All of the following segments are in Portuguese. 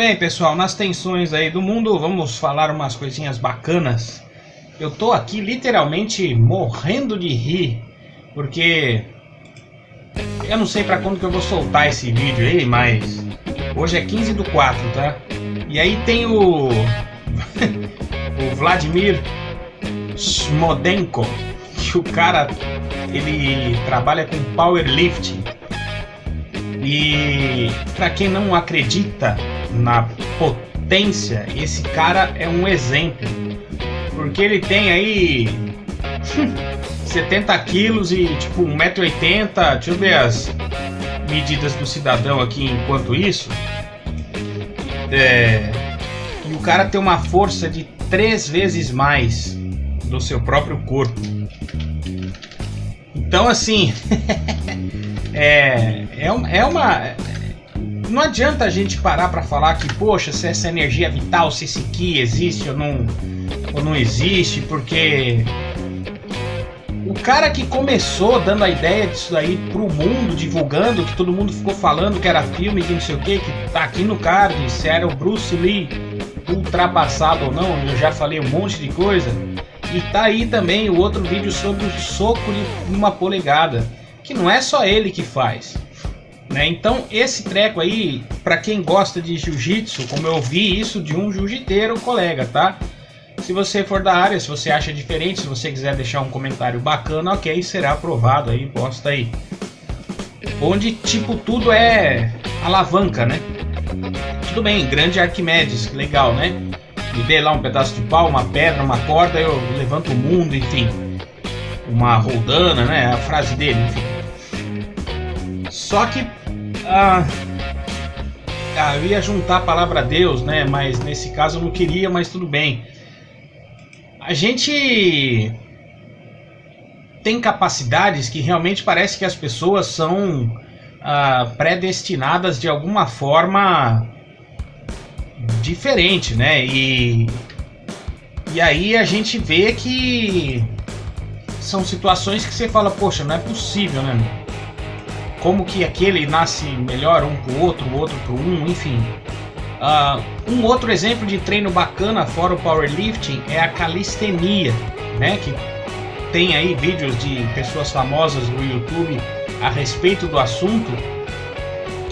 bem, pessoal? Nas tensões aí do mundo, vamos falar umas coisinhas bacanas. Eu tô aqui literalmente morrendo de rir, porque eu não sei pra quando que eu vou soltar esse vídeo aí, mas hoje é 15/4, tá? E aí tem o o Vladimir Smodenko, que o cara, ele trabalha com powerlifting. E para quem não acredita na potência, esse cara é um exemplo, porque ele tem aí 70 quilos e tipo 1,80 m. Deixa eu ver as medidas do cidadão aqui enquanto isso. E o cara tem uma força de 3 vezes mais do seu próprio corpo. Então assim não adianta a gente parar para falar que, poxa, se essa energia vital, se esse Ki existe ou não existe, porque o cara que começou dando a ideia disso aí pro mundo, divulgando, que todo mundo ficou falando que era filme, que não sei o que tá aqui no card, se era o Bruce Lee ultrapassado ou não, eu já falei um monte de coisa, e tá aí também o outro vídeo sobre o soco de 1 polegada, que não é só ele que faz, né? Então esse treco aí, para quem gosta de jiu-jitsu, como eu vi isso de um jiu-jiteiro colega, tá? Se você for da área, se você acha diferente, se você quiser deixar um comentário bacana, ok, será aprovado aí, posta aí. Onde tipo tudo é alavanca, né? Tudo bem, grande Arquimedes, que legal, né? Me dê lá um pedaço de pau, uma pedra, uma corda, eu levanto o mundo, enfim. Uma roldana, né? A frase dele, enfim. Só que eu ia juntar a palavra Deus, né? Mas nesse caso eu não queria, mas tudo bem. A gente tem capacidades que realmente parece que as pessoas são predestinadas de alguma forma diferente, né? E aí a gente vê que são situações que você fala, poxa, não é possível, né? Como que aquele nasce melhor um pro outro, o outro pro um, enfim. Um outro exemplo de treino bacana fora o powerlifting é a calistenia, né? Que tem aí vídeos de pessoas famosas no YouTube a respeito do assunto.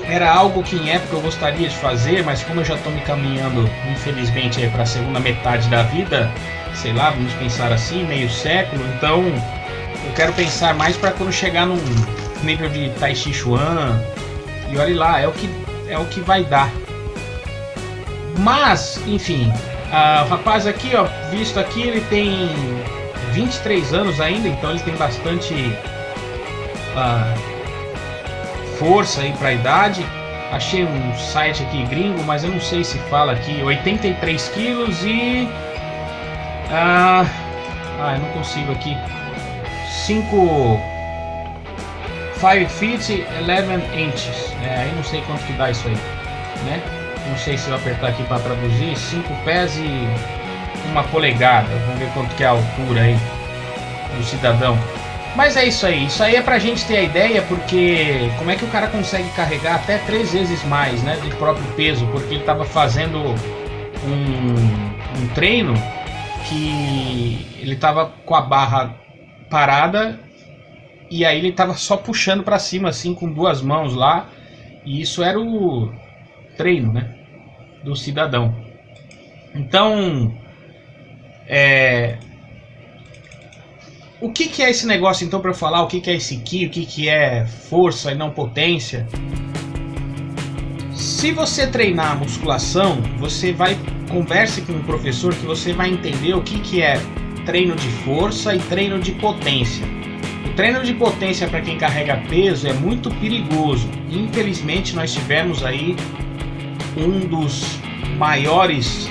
Era algo que em época eu gostaria de fazer, mas como eu já estou me caminhando, infelizmente, para a segunda metade da vida, sei lá, vamos pensar assim, meio século, então eu quero pensar mais para quando chegar num nível de Tai Chi Chuan, e olha lá, é o que vai dar. Mas, enfim, o rapaz aqui, ó, visto aqui, ele tem 23 anos ainda, então ele tem bastante força aí pra idade. Achei um site aqui gringo, mas eu não sei se fala aqui, 83 quilos e... eu não consigo aqui. 5 feet 11 inches. Aí não sei quanto que dá isso aí, né? Não sei se eu apertar aqui para traduzir. 5 pés e 1 polegada. Vamos ver quanto que é a altura aí do cidadão. Mas é isso aí. Isso aí é pra gente ter a ideia, porque como é que o cara consegue carregar até 3 vezes mais, né, de próprio peso? Porque ele tava fazendo um treino que ele tava com a barra parada e aí ele tava só puxando para cima assim com 2 mãos lá, e isso era o treino, né, do cidadão. Então o que é esse negócio então, para eu falar o que é esse Ki, o que é força e não potência? Se você treinar musculação, você converse com um professor que você vai entender o que é treino de força e treino de potência. O treino de potência para quem carrega peso é muito perigoso. Infelizmente nós tivemos aí um dos maiores,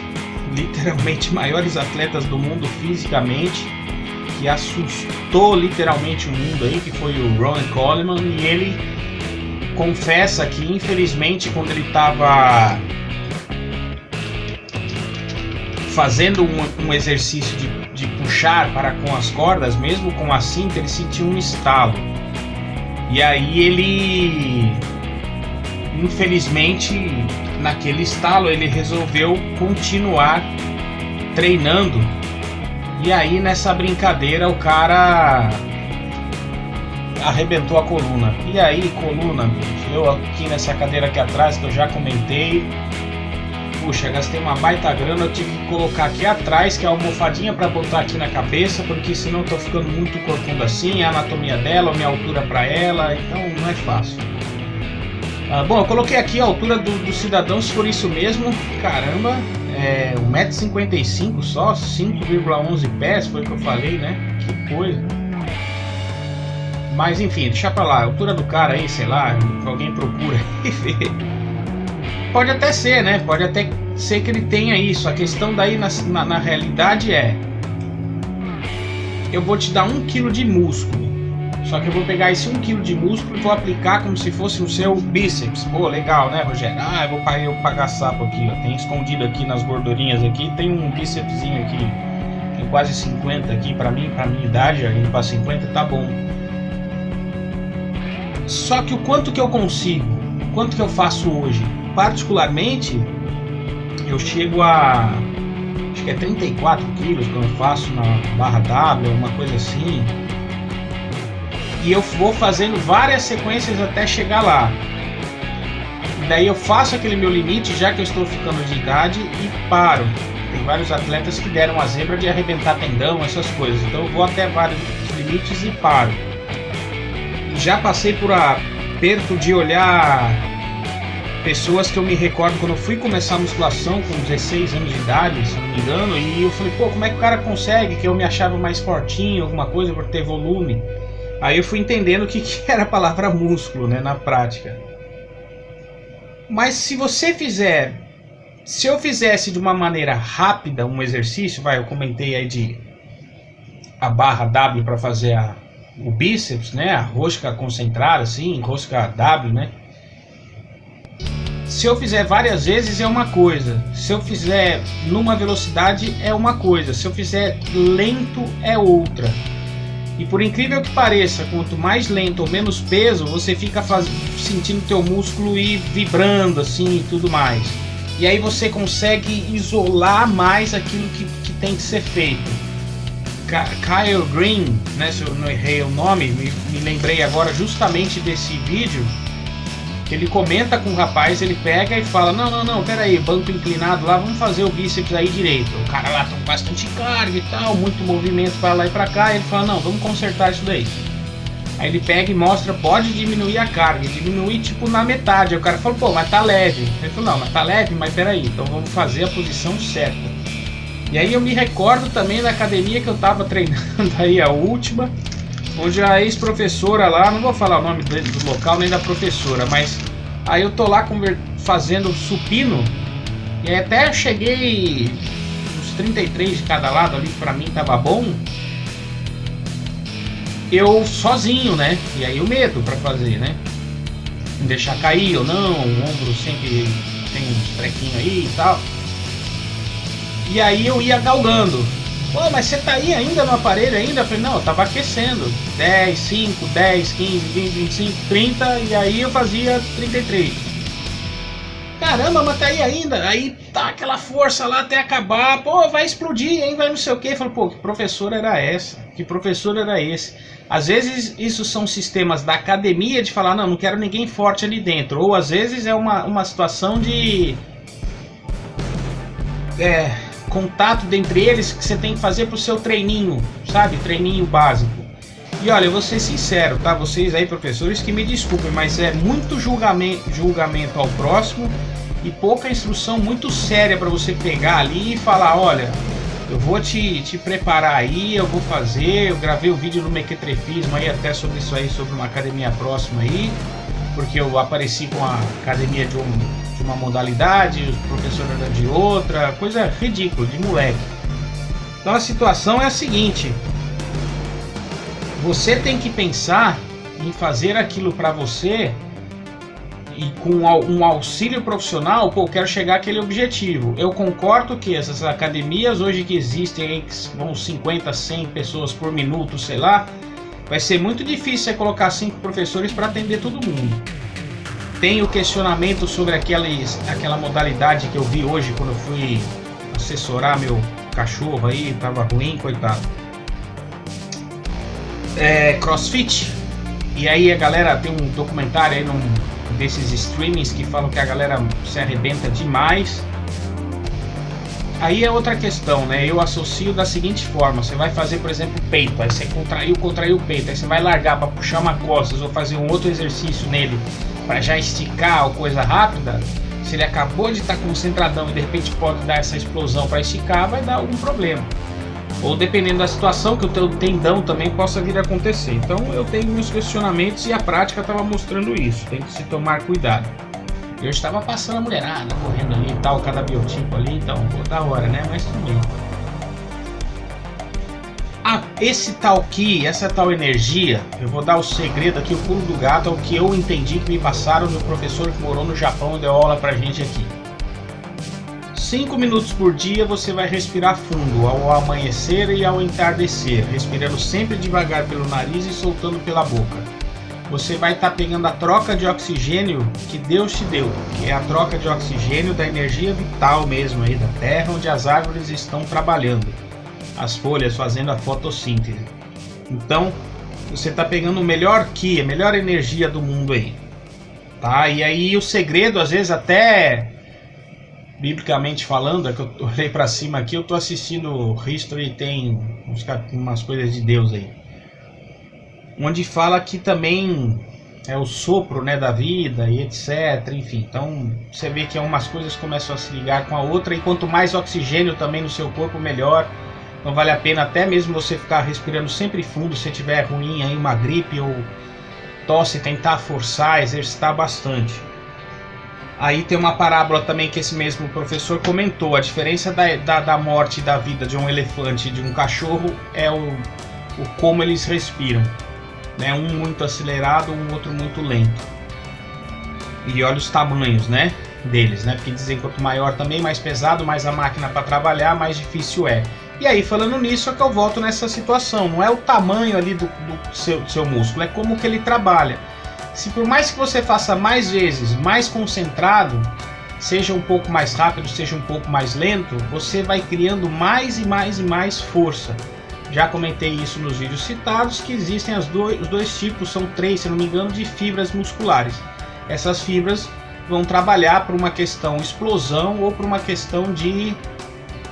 literalmente maiores atletas do mundo fisicamente, que assustou literalmente o mundo aí, que foi o Ron Coleman, e ele confessa que infelizmente quando ele estava fazendo um exercício de puxar para com as cordas, mesmo com a cinta, ele sentiu um estalo, e aí ele infelizmente naquele estalo ele resolveu continuar treinando. E aí nessa brincadeira o cara arrebentou a coluna. E aí, coluna, eu aqui nessa cadeira aqui atrás que eu já comentei, puxa, gastei uma baita grana, eu tive que colocar aqui atrás, que é a almofadinha para botar aqui na cabeça, porque senão eu tô ficando muito corcunda assim, a anatomia dela, a minha altura para ela, então não é fácil. Bom, eu coloquei aqui a altura do cidadão, se for isso mesmo, caramba, 1,55 m só, 5,11 pés, foi o que eu falei, né? Que coisa. Mas enfim, deixa pra lá, a altura do cara aí, sei lá, alguém procura e vê. Pode até ser, né? Pode até ser que ele tenha isso. A questão daí na realidade é: eu vou te dar 1 kg de músculo. Só que eu vou pegar esse 1 kg de músculo e vou aplicar como se fosse no seu bíceps. Pô, legal, né, Rogério? Eu vou pagar sapo aqui, ó. Tem escondido aqui nas gordurinhas aqui, tem um bícepsinho aqui. Tem quase 50 aqui pra minha idade, indo pra 50, tá bom. Só que o quanto que eu consigo, o quanto que eu faço hoje, particularmente, eu chego a, acho que é 34 quilos que eu faço na barra W, uma coisa assim. E eu vou fazendo várias sequências até chegar lá. Daí eu faço aquele meu limite, já que eu estou ficando de idade, e paro. Tem vários atletas que deram a zebra de arrebentar tendão, essas coisas. Então eu vou até vários limites e paro. Já passei por aperto de olhar pessoas que eu me recordo quando eu fui começar a musculação com 16 anos de idade, se não me engano, e eu falei, pô, como é que o cara consegue? Que eu me achava mais fortinho, alguma coisa, por ter volume. Aí eu fui entendendo o que era a palavra músculo, né, na prática. Mas se eu fizesse de uma maneira rápida um exercício, eu comentei aí de a barra W para fazer o bíceps, né, a rosca concentrada, assim, rosca W, né. Se eu fizer várias vezes é uma coisa, se eu fizer numa velocidade é uma coisa, se eu fizer lento é outra. E por incrível que pareça, quanto mais lento ou menos peso, você fica sentindo teu músculo ir vibrando assim e tudo mais. E aí você consegue isolar mais aquilo que tem que ser feito. Kyle Green, né, se eu não errei o nome, me lembrei agora justamente desse vídeo, que ele comenta com o rapaz, ele pega e fala, não, pera aí, banco inclinado lá, vamos fazer o bíceps aí direito. O cara lá tá com bastante carga e tal, muito movimento para lá e para cá, e ele fala, não, vamos consertar isso daí. Aí ele pega e mostra, pode diminuir a carga, diminuir tipo na metade. Aí o cara falou, pô, mas tá leve. Ele falou, não, mas tá leve, mas peraí, então vamos fazer a posição certa. E aí eu me recordo também da academia que eu tava treinando aí, a última, onde a ex-professora lá, não vou falar o nome do local nem da professora, mas aí eu tô lá fazendo supino, e aí até cheguei uns 33 de cada lado ali, pra mim tava bom, eu sozinho, né, e aí o medo pra fazer, né, me deixar cair ou não, o ombro sempre tem uns trequinhos aí e tal, e aí eu ia galgando. Pô, mas você tá aí ainda no aparelho ainda? Eu falei, não, eu tava aquecendo. 10, 5, 10, 15, 20, 25, 30 e aí eu fazia 33. Caramba, mas tá aí ainda? Aí tá aquela força lá até acabar. Pô, vai explodir, hein? Vai não sei o quê. Eu falei, pô, que professor era essa? Que professor era esse? Às vezes isso são sistemas da academia de falar, não quero ninguém forte ali dentro. Ou às vezes é uma situação de... contato dentre eles que você tem que fazer pro seu treininho, sabe? Treininho básico. E olha, eu vou ser sincero, tá? Vocês aí, professores, que me desculpem, mas é muito julgamento ao próximo e pouca instrução muito séria para você pegar ali e falar, olha, eu vou te preparar aí, eu vou fazer, eu gravei o vídeo no Mequetrefismo aí até sobre isso aí, sobre uma academia próxima aí, porque eu apareci com a academia de uma modalidade, o professor era de outra, coisa ridícula, de moleque. Então a situação é a seguinte, você tem que pensar em fazer aquilo para você e com um auxílio profissional, pô, eu quero chegar àquele objetivo. Eu concordo que essas academias hoje que existem, vão 50, 100 pessoas por minuto, sei lá, vai ser muito difícil você colocar 5 professores para atender todo mundo. Tem o questionamento sobre aquela modalidade que eu vi hoje quando eu fui assessorar meu cachorro aí, tava ruim, coitado. CrossFit. E aí a galera tem um documentário aí desses streamings que falam que a galera se arrebenta demais. Aí é outra questão, né? Eu associo da seguinte forma: você vai fazer, por exemplo, peito, aí você contraiu o peito, aí você vai largar para puxar uma costas ou fazer um outro exercício nele para já esticar ou coisa rápida. Se ele acabou de estar concentradão e de repente pode dar essa explosão para esticar, vai dar algum problema. Ou dependendo da situação, que o teu tendão também possa vir a acontecer. Então eu tenho meus questionamentos e a prática estava mostrando isso. Tem que se tomar cuidado. Eu estava passando a mulherada, correndo ali e tal, cada biotipo ali, então, pô, da hora, né? Mas tudo bem. Esse tal Ki, essa tal energia, eu vou dar o segredo aqui, o pulo do gato, é o que eu entendi que me passaram do professor que morou no Japão e deu aula pra gente aqui. 5 minutos por dia você vai respirar fundo, ao amanhecer e ao entardecer, respirando sempre devagar pelo nariz e soltando pela boca. Você vai estar pegando a troca de oxigênio que Deus te deu, que é a troca de oxigênio da energia vital mesmo aí da terra, onde as árvores estão trabalhando, as folhas fazendo a fotossíntese. Então, você está pegando o melhor Ki, a melhor energia do mundo aí, tá? E aí o segredo, às vezes até biblicamente falando, é que eu olhei para cima aqui, eu estou assistindo o History, tem umas coisas de Deus aí, onde fala que também é o sopro, né, da vida e etc, enfim. Então você vê que umas coisas começam a se ligar com a outra, e quanto mais oxigênio também no seu corpo, melhor. Então vale a pena até mesmo você ficar respirando sempre fundo, se tiver ruim aí, uma gripe ou tosse, tentar forçar, exercitar bastante. Aí tem uma parábola também que esse mesmo professor comentou: a diferença da morte e da vida de um elefante e de um cachorro é o como eles respiram. Né, um muito acelerado, um outro muito lento. E olha os tamanhos, né, deles, né? Porque dizem que quanto maior também, mais pesado, mais a máquina para trabalhar, mais difícil é. E aí, falando nisso, é que eu volto nessa situação. Não é o tamanho ali do seu músculo, é como que ele trabalha. Se por mais que você faça mais vezes, mais concentrado, seja um pouco mais rápido, seja um pouco mais lento, você vai criando mais e mais e mais força. Já comentei isso nos vídeos citados, que existem os dois tipos, são 3, se não me engano, de fibras musculares. Essas fibras vão trabalhar por uma questão explosão ou por uma questão de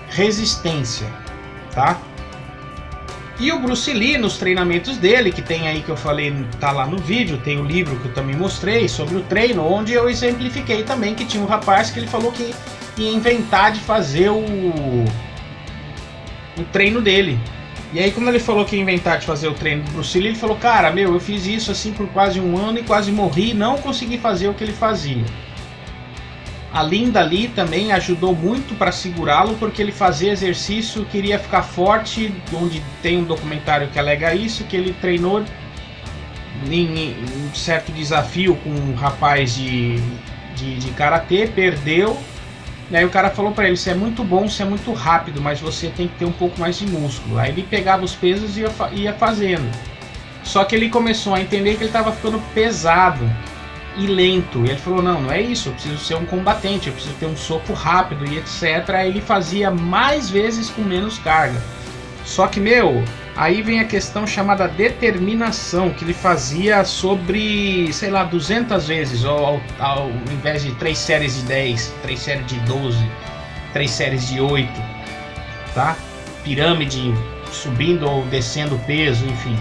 resistência, tá? E o Bruce Lee, nos treinamentos dele, que tem aí que eu falei, tá lá no vídeo, tem o livro que eu também mostrei sobre o treino, onde eu exemplifiquei também que tinha um rapaz que ele falou que ia inventar de fazer o treino dele. E aí, quando ele falou que ia inventar de fazer o treino do Bruce Lee, ele falou: cara, eu fiz isso assim por quase um ano e quase morri, não consegui fazer o que ele fazia. A Linda Lee também ajudou muito para segurá-lo, porque ele fazia exercício, queria ficar forte, onde tem um documentário que alega isso, que ele treinou em um certo desafio com um rapaz de karatê, perdeu. E aí o cara falou pra ele: você é muito bom, você é muito rápido, mas você tem que ter um pouco mais de músculo. Aí ele pegava os pesos e ia fazendo. Só que ele começou a entender que ele estava ficando pesado e lento. E ele falou: não é isso, eu preciso ser um combatente, eu preciso ter um soco rápido e etc. Aí ele fazia mais vezes com menos carga. Só que, aí vem a questão chamada determinação, que ele fazia sobre, sei lá, 200 vezes, ao invés de 3 séries de 10, 3 séries de 12, 3 séries de 8, tá? Pirâmide, subindo ou descendo peso, enfim.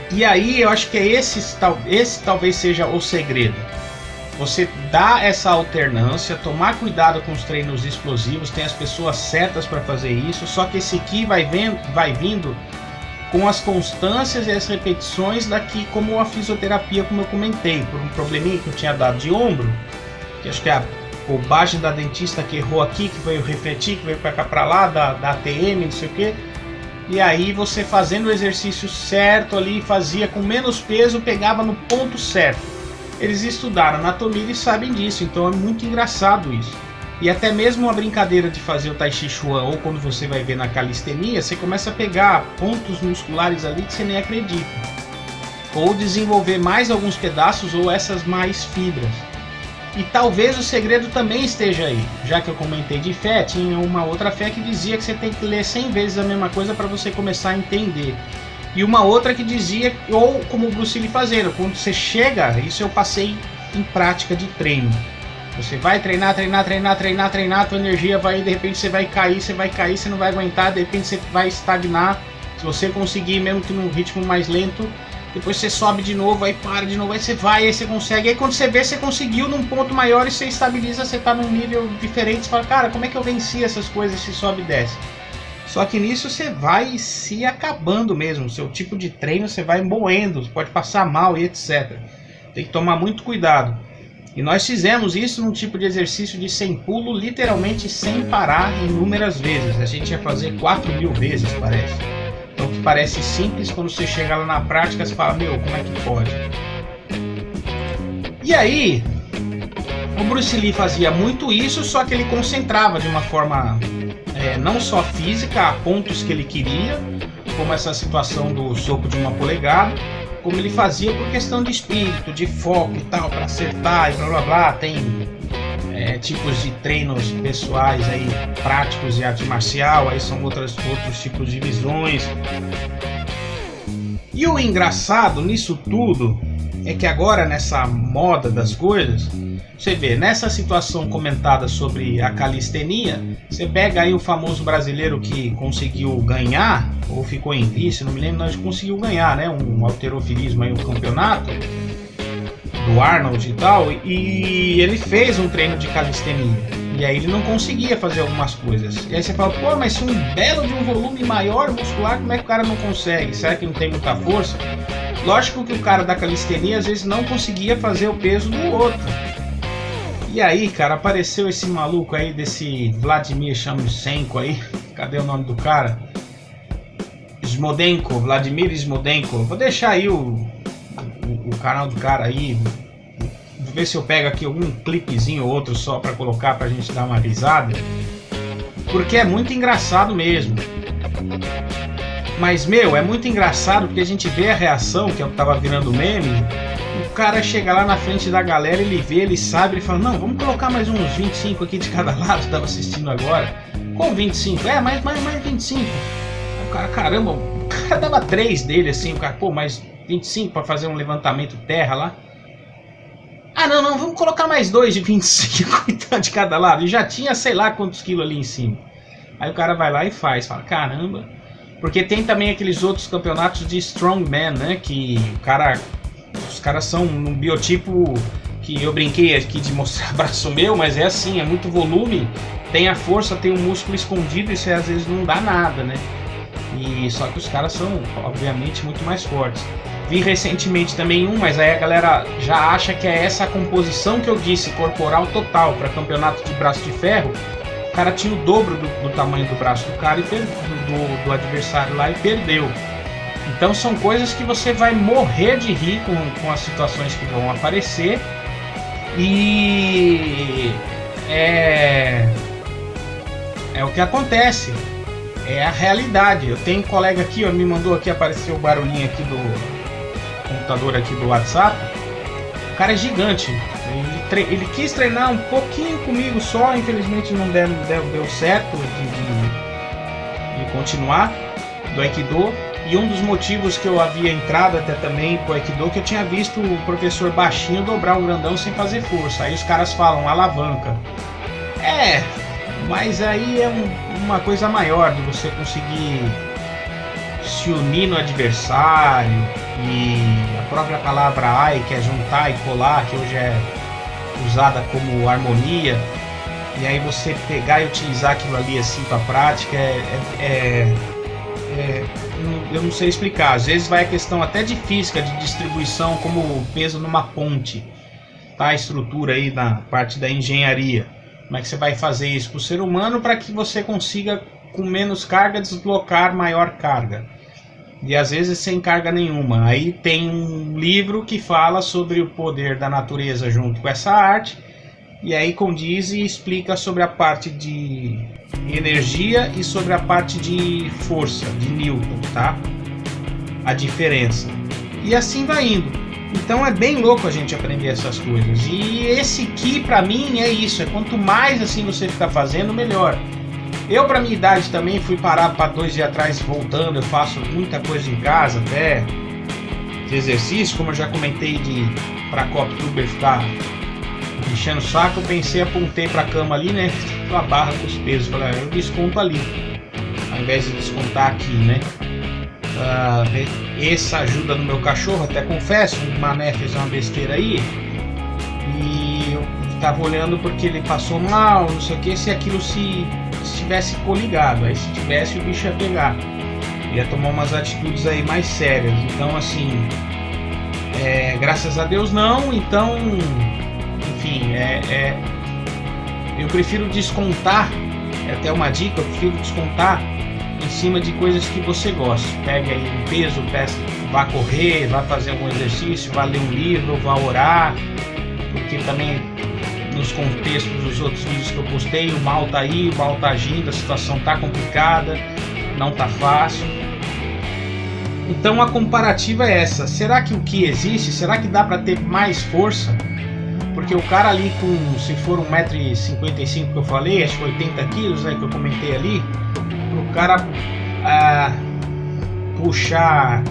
E aí eu acho que esse talvez seja o segredo. Você dá essa alternância, tomar cuidado com os treinos explosivos, tem as pessoas certas para fazer isso, só que esse Ki vai vindo com as constâncias e as repetições daqui, como a fisioterapia, como eu comentei, por um probleminha que eu tinha dado de ombro, que acho que é a bobagem da dentista que errou aqui, que veio refletir, que veio para cá para lá, da ATM, não sei o que. E aí você fazendo o exercício certo ali, fazia com menos peso, pegava no ponto certo. Eles estudaram anatomia e sabem disso, então é muito engraçado isso. E até mesmo a brincadeira de fazer o Tai Chi Chuan, ou quando você vai ver na calistenia, você começa a pegar pontos musculares ali que você nem acredita. ou desenvolver mais alguns pedaços ou essas mais fibras. E talvez o segredo também esteja aí. Já que eu comentei de fé, tinha uma outra fé que dizia que você tem que ler 100 vezes a mesma coisa para você começar a entender. E uma outra que dizia, ou como o Bruce Lee fazendo, quando você chega, isso eu passei em prática de treino. Você vai treinar, tua energia vai, de repente você vai cair, você não vai aguentar, de repente você vai estagnar. Se você conseguir, mesmo que num ritmo mais lento, depois você sobe de novo, aí para de novo, aí você vai, aí você consegue. Aí quando você vê, você conseguiu num ponto maior e você estabiliza, você tá num nível diferente. Você fala, cara, como é que eu venci essas coisas, se sobe e desce? Só que nisso você vai se acabando mesmo. O seu tipo de treino você vai moendo, pode passar mal e etc. Tem que tomar muito cuidado. E nós fizemos isso num tipo de exercício de 100 pulo, literalmente sem parar, inúmeras vezes. A gente ia fazer 4.000 vezes, parece. Então, que parece simples, quando você chega lá na prática, você fala, meu, como é que pode? E aí, o Bruce Lee fazia muito isso, só que ele concentrava de uma forma não só física, a pontos que ele queria, como essa situação do soco de uma polegada, como ele fazia por questão de espírito, de foco e tal, para acertar e blá blá blá. Tem tipos de treinos pessoais aí, práticos de arte marcial, aí são outros tipos de visões. E o engraçado nisso tudo é que agora, nessa moda das coisas, você vê, nessa situação comentada sobre a calistenia, você pega aí o famoso brasileiro que conseguiu ganhar, ou ficou em vice, não me lembro, mas conseguiu ganhar, né, um halterofilismo aí, um campeonato do Arnold e tal, e ele fez um treino de calistenia, e aí ele não conseguia fazer algumas coisas. E aí você fala, pô, mas se um belo de um volume maior muscular, como é que o cara não consegue? Será que não tem muita força? Lógico que o cara da calistenia às vezes não conseguia fazer o peso do outro. E aí, cara, apareceu esse maluco aí, desse Vladimir Chamchenko aí, cadê o nome do cara? Smodenko, Vladimir Smodenko. Vou deixar aí o canal do cara aí. Vou ver se eu pego aqui algum clipezinho ou outro só pra colocar pra gente dar uma risada. Porque é muito engraçado mesmo. Mas, meu, é muito engraçado porque a gente vê a reação, que é o que tava virando meme. O cara chega lá na frente da galera, ele vê, ele sabe, ele fala, não, vamos colocar mais uns 25 aqui de cada lado, tava assistindo agora. Com 25? Mais 25. Aí o cara, caramba, o cara dava 3 dele assim, o cara, pô, mais 25 pra fazer um levantamento terra lá. Ah, não, vamos colocar mais 2 de 25 então, de cada lado. E já tinha sei lá quantos quilos ali em cima. Aí o cara vai lá e faz, fala, caramba. Porque tem também aqueles outros campeonatos de strongman, né, que os caras são num biotipo que eu brinquei aqui de mostrar braço meu, mas é assim, é muito volume, tem a força, tem um músculo escondido, isso às vezes não dá nada, né? E só que os caras são, obviamente, muito mais fortes. Vi recentemente também mas aí a galera já acha que é essa a composição que eu disse, corporal total, para campeonato de braço de ferro. O cara tinha o dobro do tamanho do braço do cara e do adversário lá e perdeu. Então são coisas que você vai morrer de rir com as situações que vão aparecer. E é o que acontece. É a realidade. Eu tenho um colega aqui, me mandou aqui, apareceu o barulhinho aqui do computador aqui do WhatsApp. O cara é gigante. Ele quis treinar um pouquinho comigo só, infelizmente não deu certo de continuar do Aikido. E um dos motivos que eu havia entrado até também pro Aikido, que eu tinha visto o professor baixinho dobrar o grandão sem fazer força. Aí os caras falam alavanca. Mas aí é uma coisa maior de você conseguir se unir no adversário. E a própria palavra ai, que é juntar e colar, que hoje é usada como harmonia, e aí você pegar e utilizar aquilo ali assim para a prática, eu não sei explicar. Às vezes vai a questão até de física, de distribuição, como peso numa ponte, tá? A estrutura aí na parte da engenharia. Como é que você vai fazer isso para o ser humano para que você consiga, com menos carga, deslocar maior carga? E às vezes sem carga nenhuma. Aí tem um livro que fala sobre o poder da natureza junto com essa arte, e aí condiz e explica sobre a parte de energia e sobre a parte de força, de Newton, tá? A diferença. E assim vai indo. Então é bem louco a gente aprender essas coisas. E esse Ki pra mim é isso, é quanto mais assim você ficar fazendo, melhor. Eu, pra minha idade também, fui parar para 2 dias atrás voltando. Eu faço muita coisa em casa, até de exercício, como eu já comentei, pra CopTuber ficar enchendo o saco. Eu pensei, apontei pra cama ali, né? A barra com os pesos. Falei, eu desconto ali, ao invés de descontar aqui, né? Essa ajuda no meu cachorro, até confesso, o Mané fez uma besteira aí. E eu tava olhando porque ele passou mal, não sei o que, se aquilo se tivesse coligado, aí se tivesse o bicho ia pegar, ia tomar umas atitudes aí mais sérias. Então assim, graças a Deus não. Então, enfim, eu prefiro descontar, é até uma dica, eu prefiro descontar em cima de coisas que você gosta. Pegue aí um peso, vá correr, vá fazer algum exercício, vá ler um livro, vá orar, porque também nos contextos dos outros vídeos que eu postei, o mal tá aí, o mal tá agindo, a situação tá complicada, não tá fácil. Então a comparativa é essa. Será que o que existe? Será que dá para ter mais força? Porque o cara ali com, se for 1,55 m que eu falei, acho que 80 kg, né, que eu comentei ali, o cara puxar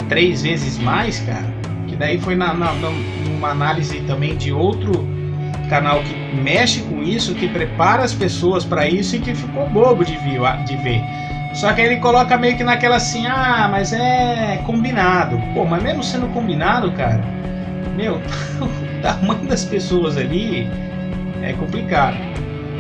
3 vezes mais, cara, que daí foi numa análise também de outro canal que mexe com isso, que prepara as pessoas para isso e que ficou bobo de ver. Só que aí ele coloca meio que naquela assim, mas é combinado. Pô, mas mesmo sendo combinado, cara, meu, o tamanho das pessoas ali é complicado.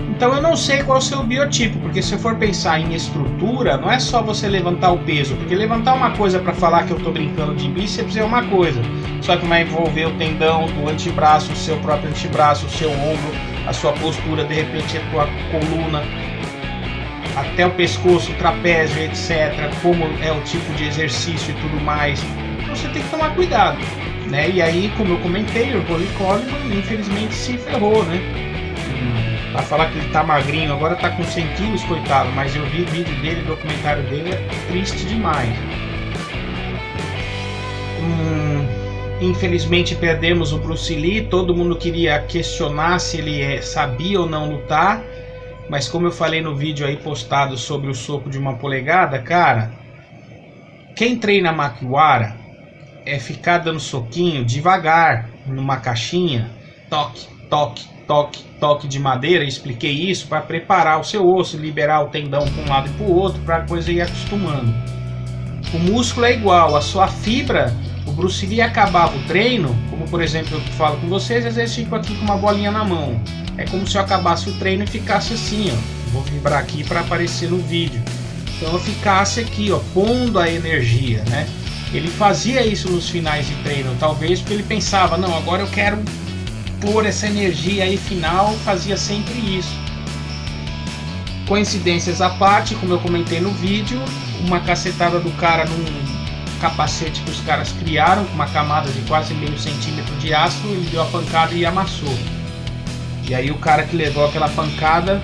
Então eu não sei qual é o seu biotipo, porque se eu for pensar em estrutura, não é só você levantar o peso, porque levantar uma coisa para falar que eu tô brincando de bíceps é uma coisa, só que vai envolver o tendão do antebraço, o seu próprio antebraço, o seu ombro, a sua postura, de repente a tua coluna, até o pescoço, o trapézio, etc, como é o tipo de exercício e tudo mais. Então você tem que tomar cuidado, né? E aí, como eu comentei, o Ronnie Coleman infelizmente se ferrou, né? Pra falar que ele tá magrinho, agora tá com 100 quilos, coitado, mas eu vi o vídeo dele, o documentário dele, é triste demais. Infelizmente perdemos o Bruce Lee, todo mundo queria questionar se ele sabia ou não lutar, mas como eu falei no vídeo aí postado sobre o soco de 1 polegada, cara, quem treina Makiwara é ficar dando soquinho devagar, numa caixinha, toque, toque, toque, toque de madeira. Expliquei isso para preparar o seu osso, liberar o tendão para um lado e para o outro, para a coisa ir acostumando. O músculo é igual, a sua fibra, o Bruce Lee acabava o treino, como por exemplo eu falo com vocês, às vezes fico aqui com uma bolinha na mão. É como se eu acabasse o treino e ficasse assim, ó. Vou vibrar aqui para aparecer no vídeo. Então eu ficasse aqui, ó, pondo a energia, né? Ele fazia isso nos finais de treino, talvez porque ele pensava, não, agora eu quero pôr essa energia aí final, fazia sempre isso. Coincidências à parte, como eu comentei no vídeo, uma cacetada do cara num capacete que os caras criaram, com uma camada de quase meio centímetro de aço, ele deu a pancada e amassou. E aí o cara que levou aquela pancada,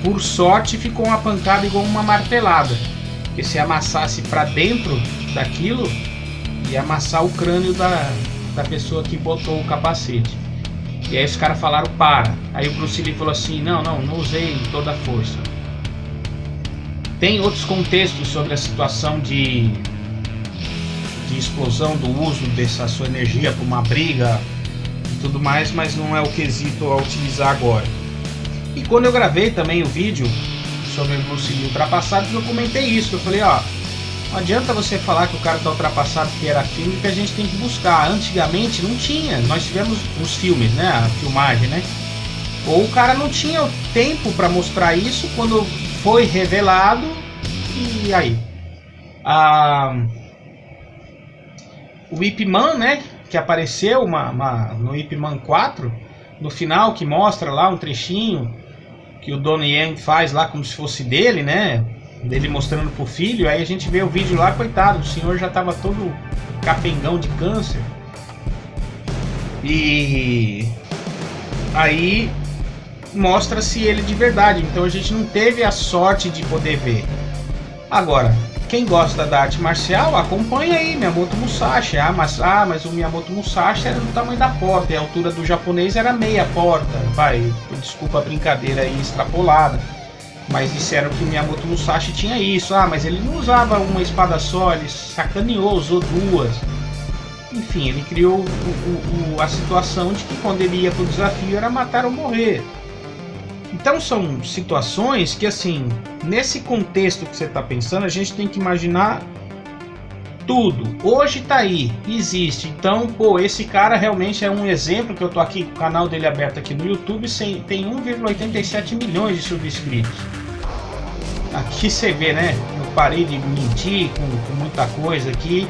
por sorte, ficou uma pancada igual uma martelada. Porque se amassasse para dentro daquilo, ia amassar o crânio da pessoa que botou o capacete. E aí os caras falaram, para. Aí o Bruce Lee falou assim, não usei toda a força. Tem outros contextos sobre a situação de explosão do uso dessa sua energia para uma briga e tudo mais, mas não é o quesito a utilizar agora. E quando eu gravei também o vídeo sobre o Bruce Lee ultrapassado, eu comentei isso, eu falei, ó, não adianta você falar que o cara tá ultrapassado porque era filme, que a gente tem que buscar. Antigamente não tinha, nós tivemos os filmes, né, a filmagem, né, ou o cara não tinha o tempo para mostrar isso, quando foi revelado, e aí o Ip Man, né, que apareceu no Ip Man 4, no final, que mostra lá um trechinho que o Donnie Yen faz lá como se fosse dele, né, dele mostrando pro filho. Aí a gente vê o vídeo lá, coitado, o senhor já tava todo capengão de câncer. E aí mostra-se ele de verdade. Então a gente não teve a sorte de poder ver. Agora, quem gosta da arte marcial, acompanha aí Miyamoto Musashi. Mas o Miyamoto Musashi era do tamanho da porta, e a altura do japonês era meia porta. Desculpa a brincadeira aí extrapolada. Mas disseram que o Miyamoto Musashi tinha isso. Mas ele não usava uma espada só, ele sacaneou, usou duas. Enfim, ele criou a situação de que quando ele ia pro desafio era matar ou morrer. Então são situações que, assim, nesse contexto que você está pensando, a gente tem que imaginar tudo. Hoje tá aí, existe. Então, esse cara realmente é um exemplo que eu tô aqui, o canal dele aberto aqui no YouTube, tem 1,87 milhões de subscritos. Aqui você vê, né? Eu parei de mentir com muita coisa aqui,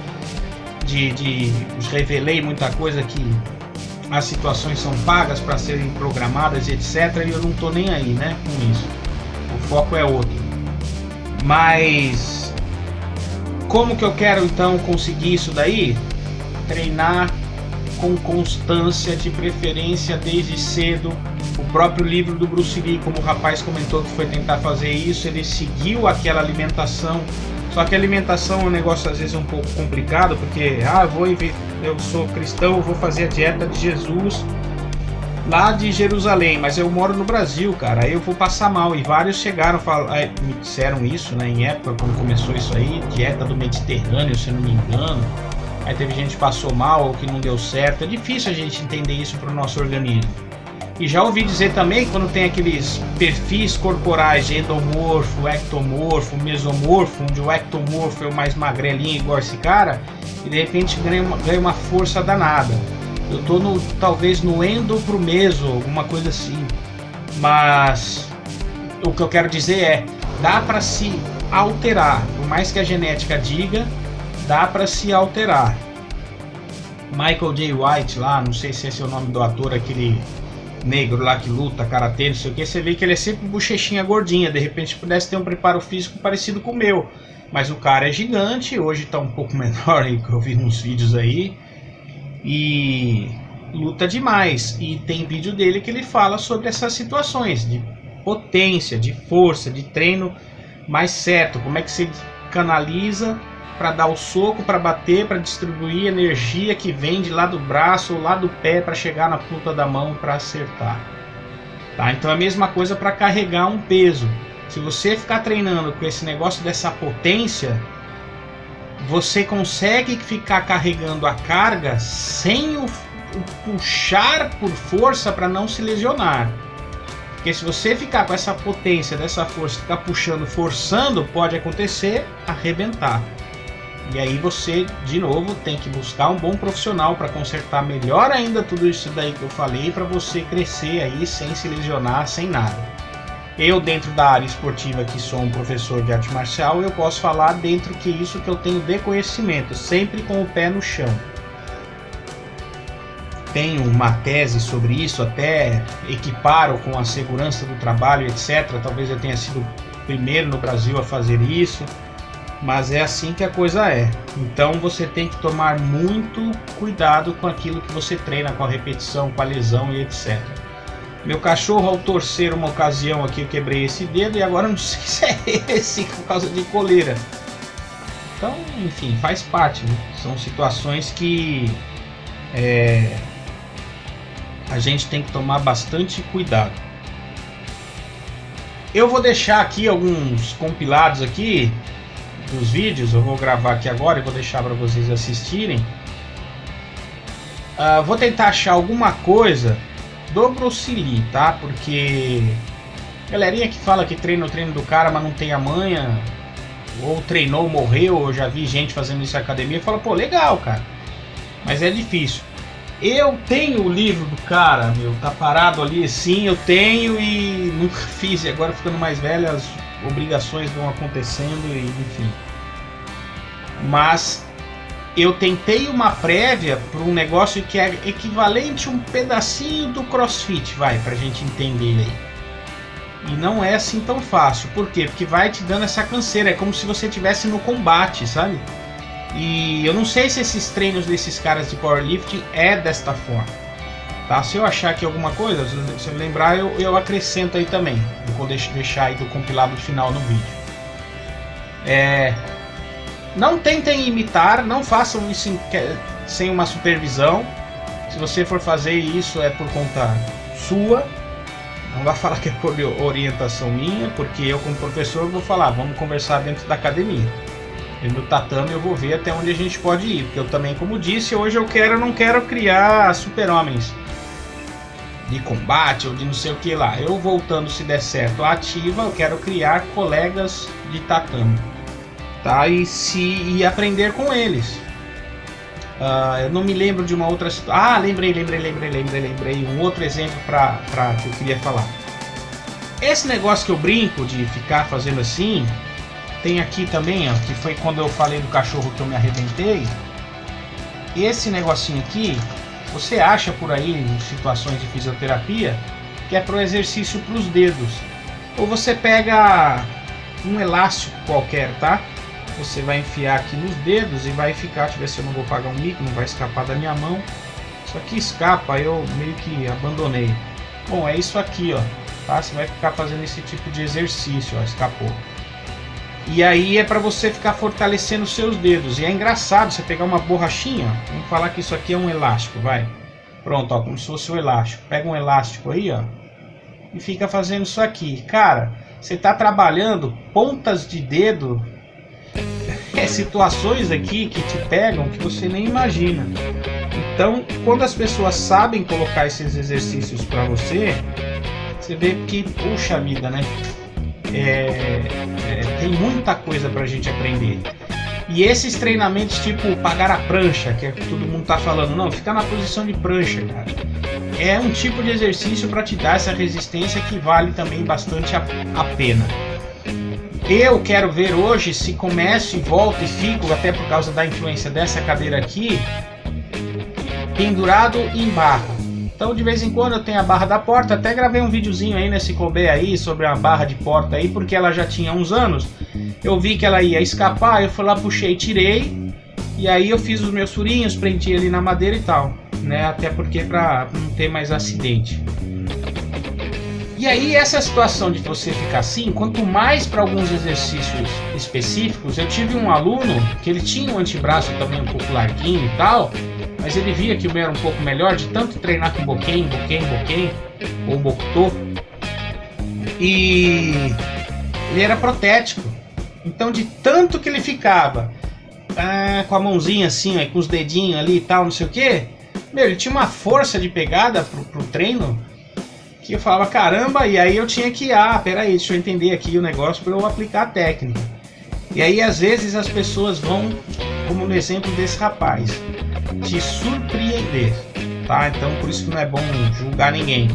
revelei muita coisa que as situações são pagas para serem programadas e etc. E eu não tô nem aí, né, com isso. O foco é outro. Mas como que eu quero então conseguir isso daí? Treinar com constância, de preferência desde cedo. O próprio livro do Bruce Lee, como o rapaz comentou que foi tentar fazer isso, ele seguiu aquela alimentação. Só que a alimentação é um negócio às vezes um pouco complicado, porque eu sou cristão, eu vou fazer a dieta de Jesus lá de Jerusalém, mas eu moro no Brasil, cara, aí eu vou passar mal. E vários chegaram, me disseram isso, né, em época quando começou isso aí, dieta do Mediterrâneo, se não me engano. Aí teve gente que passou mal ou que não deu certo. É difícil a gente entender isso para o nosso organismo. E já ouvi dizer também que quando tem aqueles perfis corporais de endomorfo, ectomorfo, mesomorfo, onde o ectomorfo é o mais magrelinho igual esse cara, e de repente ganha uma força danada. Eu tô talvez no endo pro meso, alguma coisa assim. Mas o que eu quero dizer é, dá para se alterar, por mais que a genética diga, dá para se alterar. Michael J. White lá, não sei se esse é o nome do ator, aquele negro lá que luta, karatê, não sei o que, você vê que ele é sempre bochechinha gordinha, de repente pudesse ter um preparo físico parecido com o meu, mas o cara é gigante, hoje tá um pouco menor aí, que eu vi nos vídeos aí, e luta demais, e tem vídeo dele que ele fala sobre essas situações de potência, de força, de treino mais certo, como é que você canaliza para dar o soco, para bater, para distribuir energia que vem de lá do braço ou lá do pé para chegar na ponta da mão para acertar. Tá? Então é a mesma coisa para carregar um peso. Se você ficar treinando com esse negócio dessa potência, você consegue ficar carregando a carga sem o puxar por força para não se lesionar. Porque se você ficar com essa potência dessa força, ficar puxando, forçando, pode acontecer arrebentar. E aí você, de novo, tem que buscar um bom profissional para consertar melhor ainda tudo isso daí que eu falei, para você crescer aí sem se lesionar, sem nada. Eu, dentro da área esportiva, que sou um professor de arte marcial, eu posso falar dentro que isso que eu tenho de conhecimento, sempre com o pé no chão. Tenho uma tese sobre isso, até equiparo com a segurança do trabalho, etc. Talvez eu tenha sido o primeiro no Brasil a fazer isso. Mas é assim que a coisa é. Então você tem que tomar muito cuidado com aquilo que você treina, com a repetição, com a lesão e etc. Meu cachorro, ao torcer uma ocasião aqui, eu quebrei esse dedo e agora não sei se é esse por causa de coleira. Então, enfim, faz parte, né? São situações que a gente tem que tomar bastante cuidado. Eu vou deixar aqui alguns compilados aqui dos vídeos, eu vou gravar aqui agora e vou deixar para vocês assistirem. Vou tentar achar alguma coisa do Bruce Lee, tá? Porque galerinha que fala que treina o treino do cara, mas não tem a manha, ou treinou, morreu, eu já vi gente fazendo isso na academia e fala, pô, legal, cara, mas é difícil. Eu tenho o livro do cara, meu, tá parado ali, sim, eu tenho e nunca fiz, e agora ficando mais velho, as obrigações vão acontecendo e enfim. Mas eu tentei uma prévia para um negócio que é equivalente a um pedacinho do CrossFit, pra gente entender aí. E não é assim tão fácil. Por quê? Porque vai te dando essa canseira, é como se você estivesse no combate, sabe? E eu não sei se esses treinos desses caras de powerlifting é desta forma. Tá? Se eu achar aqui alguma coisa, se eu lembrar, eu acrescento aí também. Eu vou deixar aí do compilado final no vídeo. Não tentem imitar, não façam isso sem uma supervisão. Se você for fazer isso é por conta sua. Não vai falar que é por orientação minha, porque eu como professor vou falar, vamos conversar dentro da academia. Dentro do tatame eu vou ver até onde a gente pode ir, porque eu também, como disse, hoje eu não quero criar super-homens de combate ou de não sei o que lá. Eu voltando, se der certo, a ativa, eu quero criar colegas de tatame, tá? E aprender com eles. Eu não me lembro de uma outra situação. Lembrei. Um outro exemplo que eu queria falar. Esse negócio que eu brinco de ficar fazendo assim, tem aqui também, ó, que foi quando eu falei do cachorro que eu me arrebentei. Esse negocinho aqui, você acha por aí em situações de fisioterapia, que é para o exercício para os dedos. Ou você pega um elástico qualquer, tá? Você vai enfiar aqui nos dedos e vai ficar, deixa eu ver se eu não vou pagar um mico, não vai escapar da minha mão. Isso aqui escapa, eu meio que abandonei. Bom, é isso aqui, ó, tá? Você vai ficar fazendo esse tipo de exercício, ó, escapou. E aí é para você ficar fortalecendo os seus dedos. E é engraçado você pegar uma borrachinha, ó, vamos falar que isso aqui é um elástico, vai. Pronto, ó, como se fosse um elástico. Pega um elástico aí, ó, e fica fazendo isso aqui. Cara, você tá trabalhando pontas de dedo. Situações aqui que te pegam que você nem imagina. Então, quando as pessoas sabem colocar esses exercícios para você, você vê que, puxa vida, né? Tem muita coisa pra gente aprender. E esses treinamentos tipo pagar a prancha, que todo mundo tá falando, não, fica na posição de prancha, cara. É um tipo de exercício para te dar essa resistência que vale também bastante a pena. Eu quero ver hoje se começo e volto e fico, até por causa da influência dessa cadeira aqui, pendurado em barra. Então de vez em quando eu tenho a barra da porta, até gravei um videozinho aí nesse Kobe aí, sobre a barra de porta aí, porque ela já tinha uns anos. Eu vi que ela ia escapar, eu fui lá, puxei, tirei, e aí eu fiz os meus furinhos, prendi ali na madeira e tal, né? Até porque pra não ter mais acidente. E aí essa situação de você ficar assim, quanto mais para alguns exercícios específicos, eu tive um aluno que ele tinha um antebraço também um pouco larguinho e tal, mas ele via que o meu era um pouco melhor de tanto treinar com boquém, ou bokutô, e ele era protético. Então de tanto que ele ficava com a mãozinha assim, com os dedinhos ali e tal, não sei o que, ele tinha uma força de pegada pro treino, que eu falava, caramba, e aí eu tinha que, peraí, deixa eu entender aqui o negócio para eu aplicar a técnica. E aí às vezes as pessoas vão, como no exemplo desse rapaz, te surpreender, tá? Então por isso que não é bom julgar ninguém.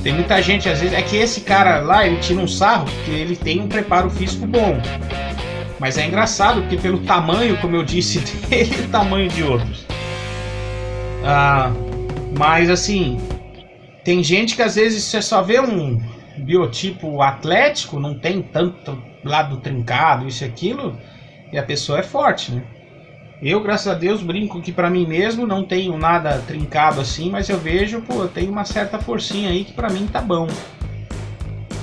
Tem muita gente, às vezes, é que esse cara lá, ele tira um sarro porque ele tem um preparo físico bom. Mas é engraçado porque pelo tamanho, como eu disse, dele e o tamanho de outros. Mas assim, tem gente que às vezes você só vê um biotipo atlético, não tem tanto lado trincado, isso e aquilo, e a pessoa é forte, né? Eu, graças a Deus, brinco que pra mim mesmo não tenho nada trincado assim, mas eu vejo, eu tenho uma certa forcinha aí que pra mim tá bom.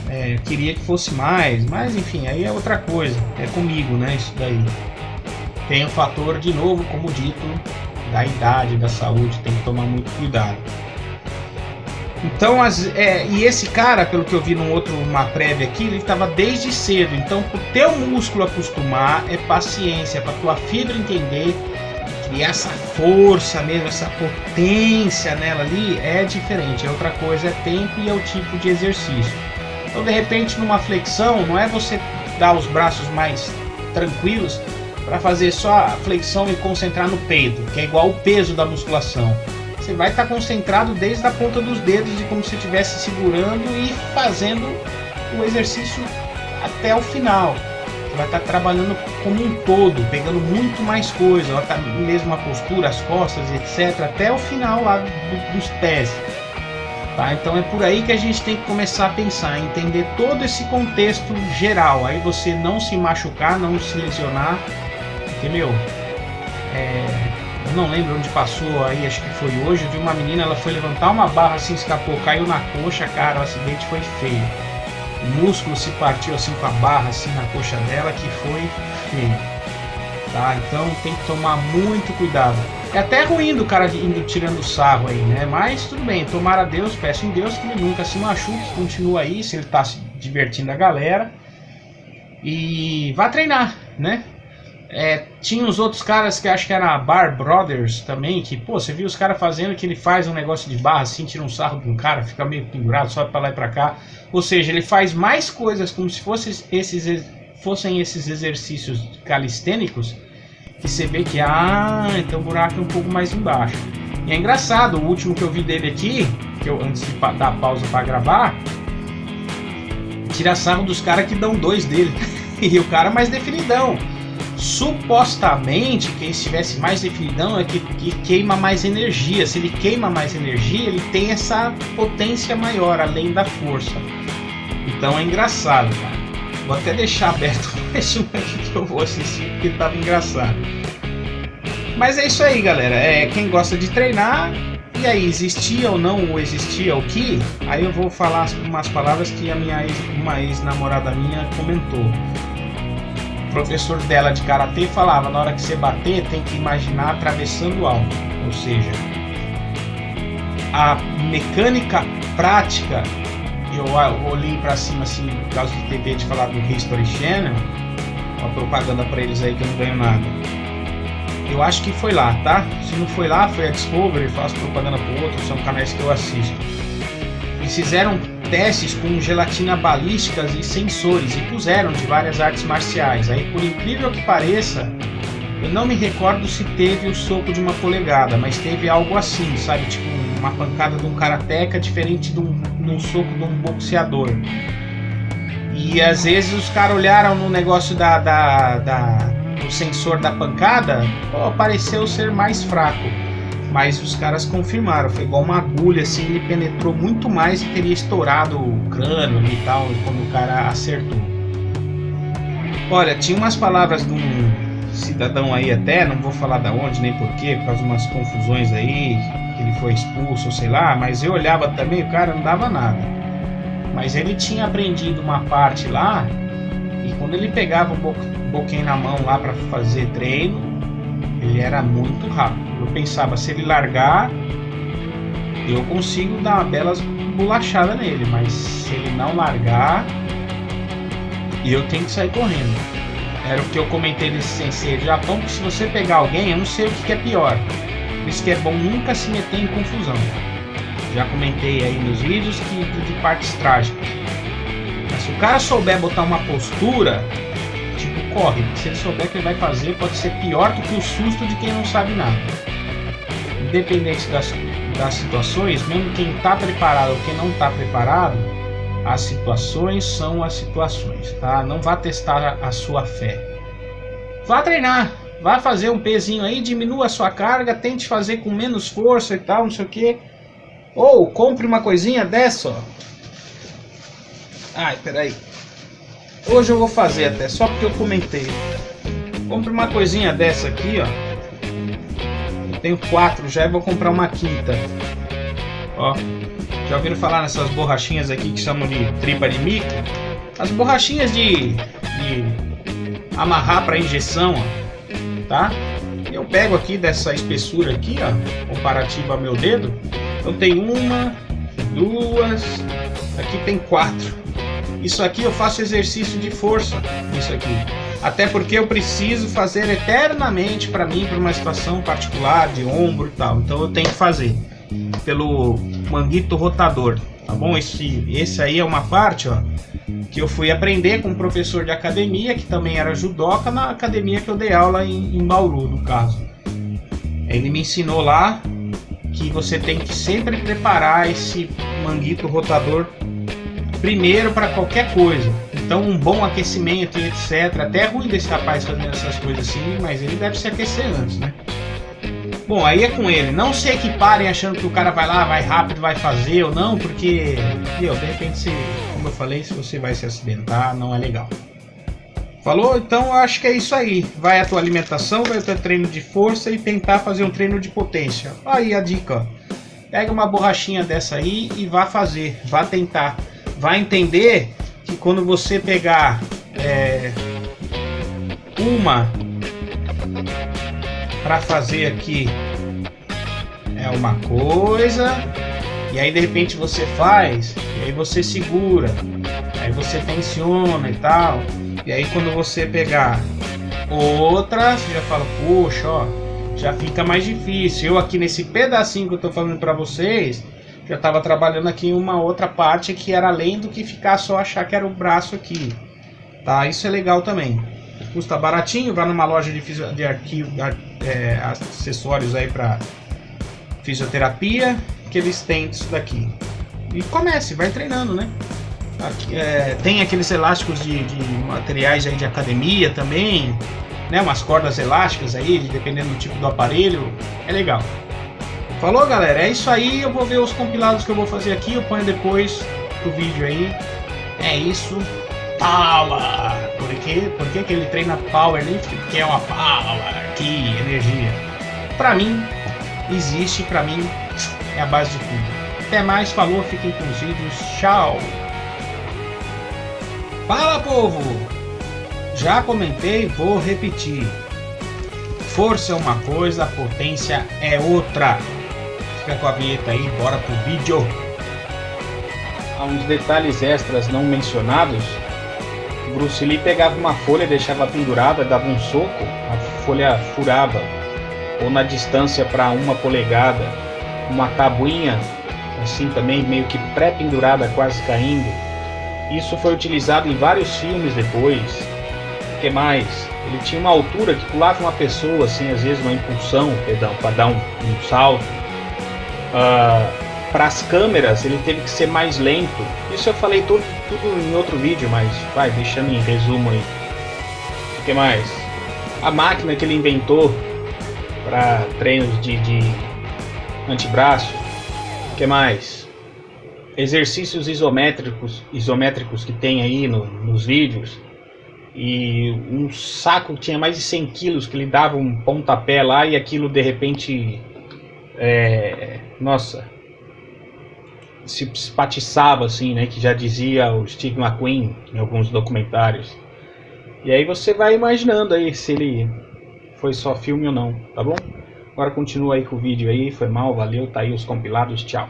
Eu queria que fosse mais, mas enfim, aí é outra coisa, é comigo, né, isso daí. Tem o fator, de novo, como dito, da idade, da saúde, tem que tomar muito cuidado. Então, e esse cara, pelo que eu vi uma prévia aqui, ele estava desde cedo. Então, para o teu músculo acostumar, é paciência, para tua fibra entender, criar essa força mesmo, essa potência nela ali, é diferente. É outra coisa, é tempo e é o tipo de exercício. Então, de repente, numa flexão, não é você dar os braços mais tranquilos para fazer só a flexão e concentrar no peito, que é igual o peso da musculação. Você vai estar concentrado desde a ponta dos dedos e como se estivesse segurando e fazendo o exercício até o final. Você vai estar trabalhando como um todo, pegando muito mais coisa, até mesmo a postura, as costas, etc, até o final lá dos pés. Tá? Então é por aí que a gente tem que começar a pensar, entender todo esse contexto geral. Aí você não se machucar, não se lesionar, porque eu não lembro onde passou aí, acho que foi hoje, eu vi uma menina, ela foi levantar uma barra assim, escapou, caiu na coxa, cara, o acidente foi feio. O músculo se partiu assim com a barra assim na coxa dela, que foi feio. tá? Então tem que tomar muito cuidado. É até ruim do cara indo tirando sarro aí, né? Mas tudo bem, tomara a Deus, peço em Deus que ele nunca se machuque, continua aí, se ele tá se divertindo a galera. E vá treinar, né? Tinha uns outros caras que acho que era Bar Brothers também, que, pô, você viu os caras fazendo que ele faz um negócio de barra assim, tira um sarro de um cara, fica meio pendurado, sobe pra lá e pra cá. Ou seja, ele faz mais coisas como se fossem esses exercícios calistênicos, que você vê que, então o buraco é um pouco mais embaixo. E é engraçado, o último que eu vi dele aqui, que eu antes de dar pausa pra gravar, tira sarro dos caras que dão 2 dele. E o cara mais definidão. Supostamente, quem estivesse mais definidão é que queima mais energia. Se ele queima mais energia, ele tem essa potência maior, além da força. Então é engraçado, cara. Vou até deixar aberto mais um aqui que eu vou assistir, porque tava engraçado. Mas é isso aí, galera. Quem gosta de treinar, e aí, existia ou não, ou existia o que? Aí eu vou falar umas palavras que uma ex-namorada minha comentou. O professor dela de karatê falava: na hora que você bater, tem que imaginar atravessando algo. Ou seja, a mecânica prática, eu olhei pra cima assim, por causa de TV de falar do History Channel, uma propaganda pra eles aí que eu não ganho nada. Eu acho que foi lá, tá? Se não foi lá, foi a Discovery, faço propaganda pro outro, são canais que eu assisto. Eles fizeram testes com gelatina balísticas e sensores e puseram de várias artes marciais. Aí, por incrível que pareça, eu não me recordo se teve o soco de 1 polegada, mas teve algo assim, sabe? Tipo uma pancada de um karateca diferente de um soco de um boxeador. E às vezes os caras olharam no negócio do sensor da pancada, pareceu ser mais fraco. Mas os caras confirmaram, foi igual uma agulha assim, ele penetrou muito mais e teria estourado o crânio e tal, quando o cara acertou. Olha, tinha umas palavras de um cidadão aí até, não vou falar da onde nem porquê, por causa de umas confusões aí, que ele foi expulso, ou sei lá, mas eu olhava também, o cara não dava nada. Mas ele tinha aprendido uma parte lá, e quando ele pegava um boquinho na mão lá para fazer treino, ele era muito rápido. Eu pensava, se ele largar, eu consigo dar uma bela bolachada nele, mas se ele não largar, eu tenho que sair correndo. Era o que eu comentei desse sensei do Japão, que se você pegar alguém, eu não sei o que é pior. Por isso que é bom nunca se meter em confusão. Já comentei aí nos vídeos de partes trágicas. Mas se o cara souber botar uma postura, tipo, corre. Se ele souber o que ele vai fazer, pode ser pior do que o susto de quem não sabe nada. Independente das situações, mesmo quem está preparado ou quem não está preparado, as situações são as situações, tá? Não vá testar a sua fé. Vá treinar, vá fazer um pezinho aí, diminua a sua carga, tente fazer com menos força e tal, não sei o que. Ou compre uma coisinha dessa, ó. Ai, peraí. Hoje eu vou fazer até, só porque eu comentei. Compre uma coisinha dessa aqui, ó. Eu tenho 4 já e vou comprar uma quinta. Ó, já ouviram falar nessas borrachinhas aqui que chamam de tripa de mica? As borrachinhas de amarrar para injeção, ó, tá? Eu pego aqui dessa espessura aqui, ó, comparativa ao meu dedo. Então tem 1, 2, aqui tem 4. Isso aqui eu faço exercício de força, isso aqui. Até porque eu preciso fazer eternamente para mim, para uma situação particular de ombro e tal. Então eu tenho que fazer pelo manguito rotador, tá bom? Esse aí é uma parte, ó, que eu fui aprender com um professor de academia, que também era judoca, na academia que eu dei aula em Bauru, no caso. Ele me ensinou lá que você tem que sempre preparar esse manguito rotador primeiro para qualquer coisa. Então um bom aquecimento e etc. Até é ruim desse rapaz fazendo essas coisas assim, mas ele deve se aquecer antes, né? Bom, aí é com ele. Não se equiparem achando que o cara vai lá, vai rápido, vai fazer ou não, porque, de repente, como eu falei, se você vai se acidentar, não é legal. Falou? Então eu acho que é isso aí. Vai a tua alimentação, vai o teu treino de força e tentar fazer um treino de potência. Aí a dica, ó. Pega uma borrachinha dessa aí e vá fazer, vá tentar. Vai entender que quando você pegar para fazer aqui é uma coisa, e aí de repente você faz, e aí você segura, aí você tensiona e tal, e aí quando você pegar outra, você já fala, poxa, ó, já fica mais difícil. Eu aqui nesse pedacinho que eu tô falando para vocês, já estava trabalhando aqui em uma outra parte que era além do que ficar só achar que era o braço aqui, tá? Isso é legal também. Custa baratinho, vai numa loja de arquivo, acessórios aí para fisioterapia, que eles têm isso daqui. E comece, vai treinando, né? Aqui, tem aqueles elásticos de materiais aí de academia também, né? Umas cordas elásticas aí, dependendo do tipo do aparelho, é legal. Falou, galera? É isso aí. Eu vou ver os compilados que eu vou fazer aqui. Eu ponho depois do vídeo aí. É isso. Power! Por que ele treina powerlifting? Porque é uma power, que energia. Pra mim, existe. Pra mim, é a base de tudo. Até mais. Falou. Fiquem com os vídeos. Tchau! Fala, povo! Já comentei, vou repetir. Força é uma coisa, potência é outra. Fica com a vinheta aí, bora pro vídeo. Há uns detalhes extras não mencionados. Bruce Lee pegava uma folha, deixava pendurada, dava um soco, a folha furava. Ou na distância para 1 polegada, uma tabuinha, assim também meio que pré-pendurada, quase caindo. Isso foi utilizado em vários filmes depois. O que mais? Ele tinha uma altura que pulava uma pessoa, assim, às vezes uma impulsão, para dar um salto. Para as câmeras ele teve que ser mais lento. Isso eu falei tudo em outro vídeo, mas vai deixando em resumo aí. O que mais? A máquina que ele inventou para treinos de antebraço. O que mais? Exercícios isométricos que tem aí nos vídeos. E um saco que tinha mais de 100 quilos, que ele dava um pontapé lá e aquilo de repente se espatiçava assim, né, que já dizia o Steve McQueen em alguns documentários. E aí você vai imaginando aí se ele foi só filme ou não, tá bom? Agora continua aí com o vídeo aí, foi mal, valeu, tá aí os compilados, tchau.